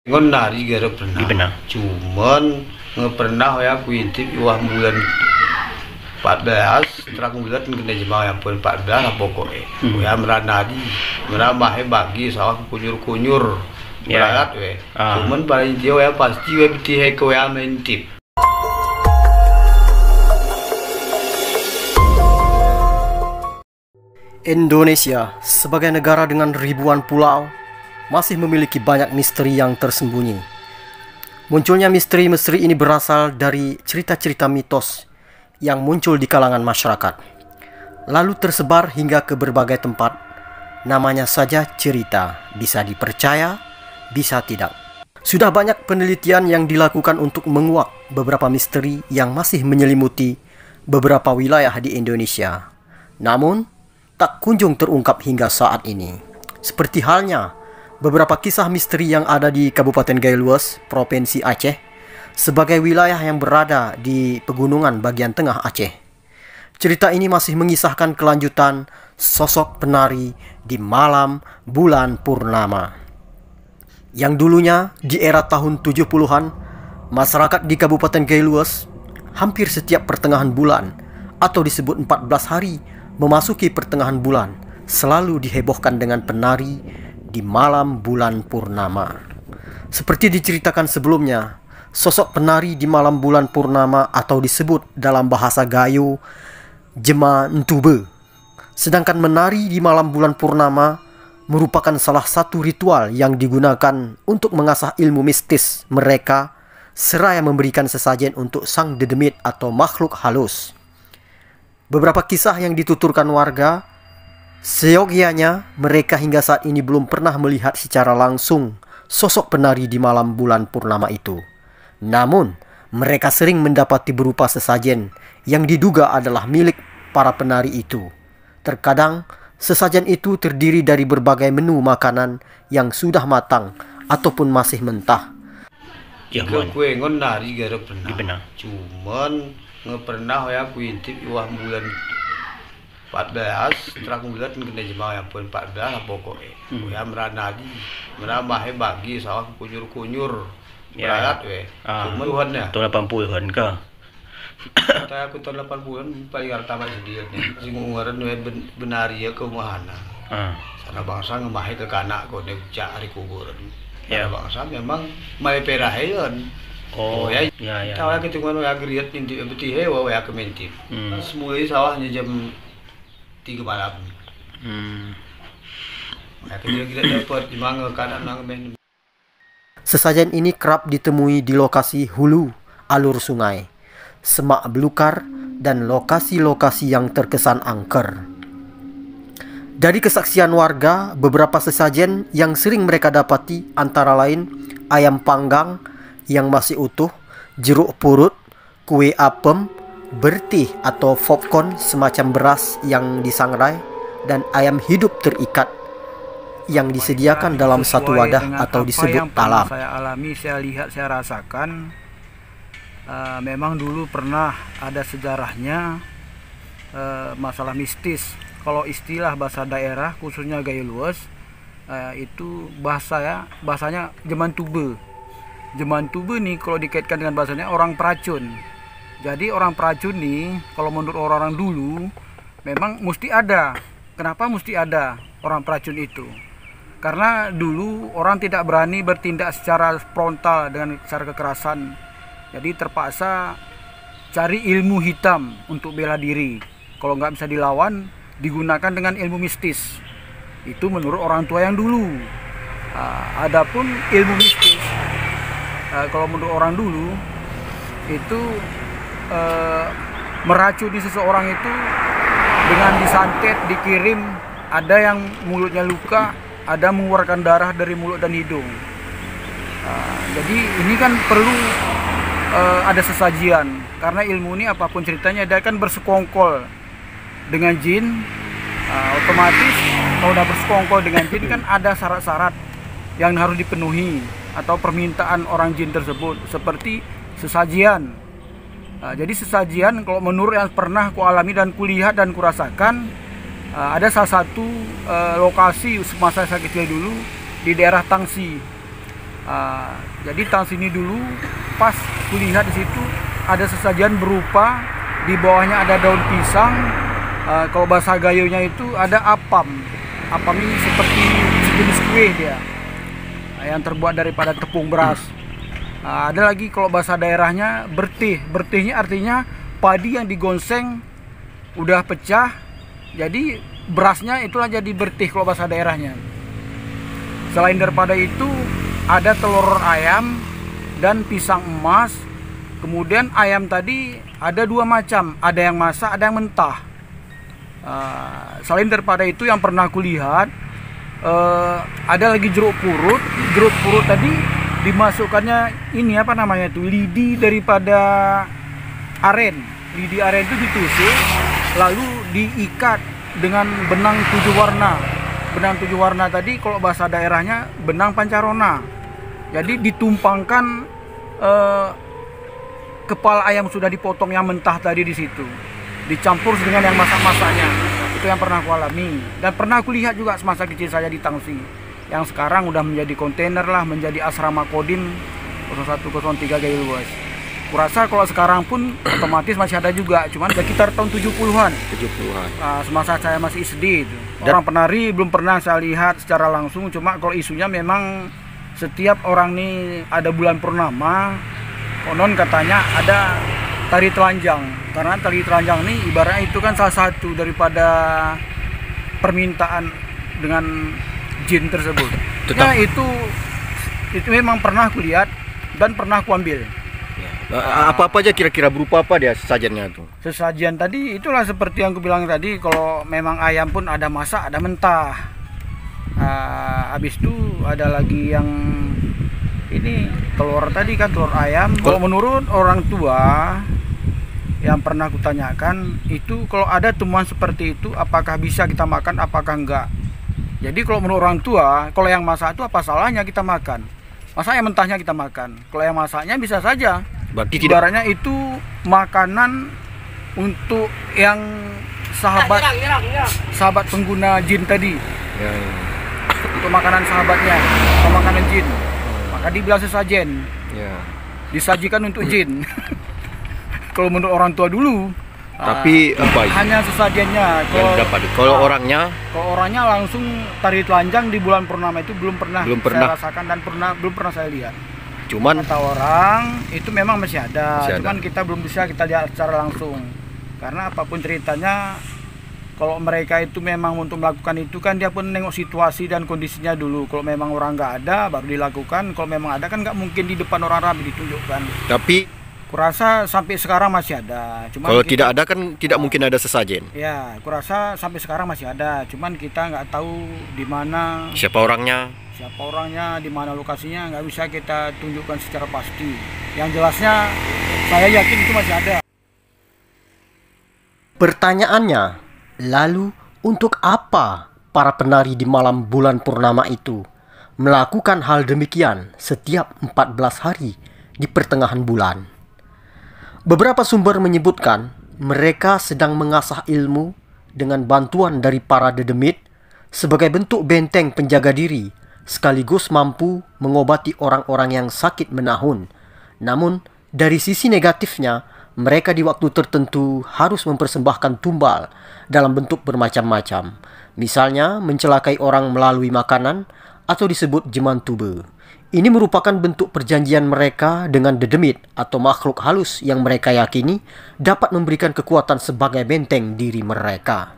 Ngonari gara pernah. Pernah. Cuman pernah ya aku intip wah bulan 14 terang bulan kena jemaah yang pun 14 lah pokoknya. Ya meranadi, meramah bagi sawah kunyur-kunyur. Berat we. Cuman paling dia ya pasti we beti ke we intip. Indonesia sebagai negara dengan ribuan pulau masih memiliki banyak misteri yang tersembunyi. Munculnya misteri-misteri ini berasal dari cerita-cerita mitos yang muncul di kalangan masyarakat, lalu tersebar hingga ke berbagai tempat. Namanya saja cerita, bisa dipercaya, bisa tidak. Sudah banyak penelitian yang dilakukan untuk menguak beberapa misteri yang masih menyelimuti beberapa wilayah di Indonesia. Namun, tak kunjung terungkap hingga saat ini. Seperti halnya beberapa kisah misteri yang ada di Kabupaten Gaylues, Provinsi Aceh, sebagai wilayah yang berada di pegunungan bagian tengah Aceh. Cerita ini masih mengisahkan kelanjutan sosok penari di malam bulan purnama. Yang dulunya di era tahun 70-an, masyarakat di Kabupaten Gaylues hampir setiap pertengahan bulan atau disebut 14 hari memasuki pertengahan bulan selalu dihebohkan dengan penari di malam bulan purnama. Seperti diceritakan sebelumnya, sosok penari di malam bulan purnama atau disebut dalam bahasa Gayo Jema Ntube. Sedangkan menari di malam bulan purnama merupakan salah satu ritual yang digunakan untuk mengasah ilmu mistis mereka seraya memberikan sesajen untuk sang dedemit atau makhluk halus. Beberapa kisah yang dituturkan warga, seyogyanya mereka hingga saat ini belum pernah melihat secara langsung sosok penari di malam bulan purnama itu. Namun, mereka sering mendapati berupa sesajen yang diduga adalah milik para penari itu. Terkadang, sesajen itu terdiri dari berbagai menu makanan yang sudah matang ataupun masih mentah. Kue ngonari gara pernah. Pernah. Cuman pernah ya aku intip wah bulan 14 terang bulan kena jemaah yang pun 14 lah pokoknya. Ya meranadi, meramah bagi sawah kunyur-kunyur. Berat we. Cuman Tuhannya. Tahun 80-an kah? Kata aku tahun 80-an paling harta sendiri nih. Sing ngaran we benari ya ke mahana. Sana bangsa ngemahe ke kanak kok nek cari kuburan. Ya bangsa memang mai peraheun. Oh ya. Kalau kita ngono ya geriat intip beti hewa ya ke mentip. Semula sawahnya jam 3 malam. Ya kira-kira dapat di mangga kanan nang men. Sesajen ini kerap ditemui di lokasi hulu alur sungai, semak belukar, dan lokasi-lokasi yang terkesan angker. Dari kesaksian warga, beberapa sesajen yang sering mereka dapati antara lain ayam panggang yang masih utuh, jeruk purut, kue apem, bertih atau popcorn semacam beras yang disangrai, dan ayam hidup terikat yang disediakan dalam satu wadah atau disebut talam. Saya alami, saya lihat, saya rasakan, memang dulu pernah ada sejarahnya masalah mistis. Kalau istilah bahasa daerah khususnya Gaylues itu bahasanya Jemantube. Jemantube nih kalau dikaitkan dengan bahasanya orang peracun. Jadi orang peracun nih kalau menurut orang-orang dulu memang mesti ada. Kenapa mesti ada orang peracun itu? Karena dulu orang tidak berani bertindak secara frontal dengan cara kekerasan. Jadi terpaksa cari ilmu hitam untuk bela diri. Kalau nggak bisa dilawan, digunakan dengan ilmu mistis. Itu menurut orang tua yang dulu. Adapun ilmu mistis, kalau menurut orang dulu, itu meracuni seseorang itu dengan disantet, dikirim, ada yang mulutnya luka, ada mengeluarkan darah dari mulut dan hidung. Jadi ini kan perlu ada sesajian, karena ilmu ini apapun ceritanya dia kan bersekongkol dengan jin. Otomatis kalau udah bersekongkol dengan jin kan ada syarat-syarat yang harus dipenuhi atau permintaan orang jin tersebut, seperti sesajian. Jadi sesajian kalau menurut yang pernah ku alami dan kulihat dan kurasakan, ada salah satu lokasi semasa saya kecil dulu di daerah Tangsi. Jadi tahun sini dulu pas kulihat di situ ada sesajian berupa di bawahnya ada daun pisang. Kalau bahasa Gayonya itu ada apam. Apam ini seperti sejenis kue dia, yang terbuat daripada tepung beras. Ada lagi kalau bahasa daerahnya bertih. Bertihnya artinya padi yang digonseng udah pecah, jadi berasnya itulah jadi bertih kalau bahasa daerahnya. Selain daripada itu ada telur ayam dan pisang emas. Kemudian ayam tadi ada dua macam, ada yang masak, ada yang mentah. Selain daripada itu yang pernah aku lihat, ada lagi jeruk purut. Jeruk purut tadi dimasukkannya ini apa namanya itu, lidi daripada aren. Lidi aren itu ditusuk lalu diikat dengan benang 7 warna. Benang 7 warna tadi kalau bahasa daerahnya benang pancarona. Jadi ditumpangkan kepala ayam sudah dipotong yang mentah tadi di situ, dicampur dengan yang masak-masaknya. Itu yang pernah aku alami dan pernah aku lihat juga semasa kecil saya di Tangsi, yang sekarang udah menjadi kontainer lah, menjadi asrama Kodim 0103 Gayo. Kurasa kalau sekarang pun otomatis masih ada juga, cuman sekitar tahun 70-an. Semasa saya masih SD itu. Orang penari belum pernah saya lihat secara langsung, cuma kalau isunya memang setiap orang nih ada bulan purnama, konon katanya ada tari telanjang. Karena tari telanjang ini ibaratnya itu kan salah satu daripada permintaan dengan jin tersebut. Ya itu memang pernah aku lihat dan pernah aku ambil. Apa-apa aja kira-kira berupa apa dia sesajennya tuh? Sesajian tadi itulah seperti yang aku bilang tadi, kalau memang ayam pun ada masak, ada mentah. Habis itu ada lagi yang ini telur tadi kan, telur ayam. Kalau menurut orang tua yang pernah aku tanyakan itu, kalau ada temuan seperti itu apakah bisa kita makan, apakah enggak. Jadi kalau menurut orang tua, kalau yang masak itu apa salahnya kita makan? Masa yang mentahnya kita makan? Kalau yang masaknya bisa saja. Berarti ibaratnya itu makanan untuk yang sahabat pengguna jin tadi. Untuk makanan sahabatnya, atau makanan jin. Maka dibilang sesajen. Disajikan untuk jin. Kalau menurut orang tua dulu. Tapi hanya sesajennya. Kalau orangnya langsung tari telanjang di bulan purnama itu belum pernah saya rasakan dan belum pernah saya lihat. Cuman kata orang itu memang masih ada. Cuman kita belum bisa kita lihat secara langsung. Karena apapun ceritanya, kalau mereka itu memang untuk melakukan itu kan dia pun nengok situasi dan kondisinya dulu. Kalau memang orang nggak ada baru dilakukan. Kalau memang ada kan nggak mungkin di depan orang ramai ditunjukkan. Tapi kurasa sampai sekarang masih ada. Cuman kalau tidak ada kan tidak mungkin ada sesajen. Ya, kurasa sampai sekarang masih ada. Cuman kita nggak tahu di mana. Siapa orangnya, di mana lokasinya, nggak bisa kita tunjukkan secara pasti. Yang jelasnya saya yakin itu masih ada. Pertanyaannya, lalu untuk apa para penari di malam bulan purnama itu melakukan hal demikian setiap 14 hari di pertengahan bulan? Beberapa sumber menyebutkan mereka sedang mengasah ilmu dengan bantuan dari para dedemit sebagai bentuk benteng penjaga diri, sekaligus mampu mengobati orang-orang yang sakit menahun. Namun, dari sisi negatifnya, mereka di waktu tertentu harus mempersembahkan tumbal dalam bentuk bermacam-macam. Misalnya, mencelakai orang melalui makanan atau disebut jemantube. Ini merupakan bentuk perjanjian mereka dengan dedemit atau makhluk halus yang mereka yakini dapat memberikan kekuatan sebagai benteng diri mereka.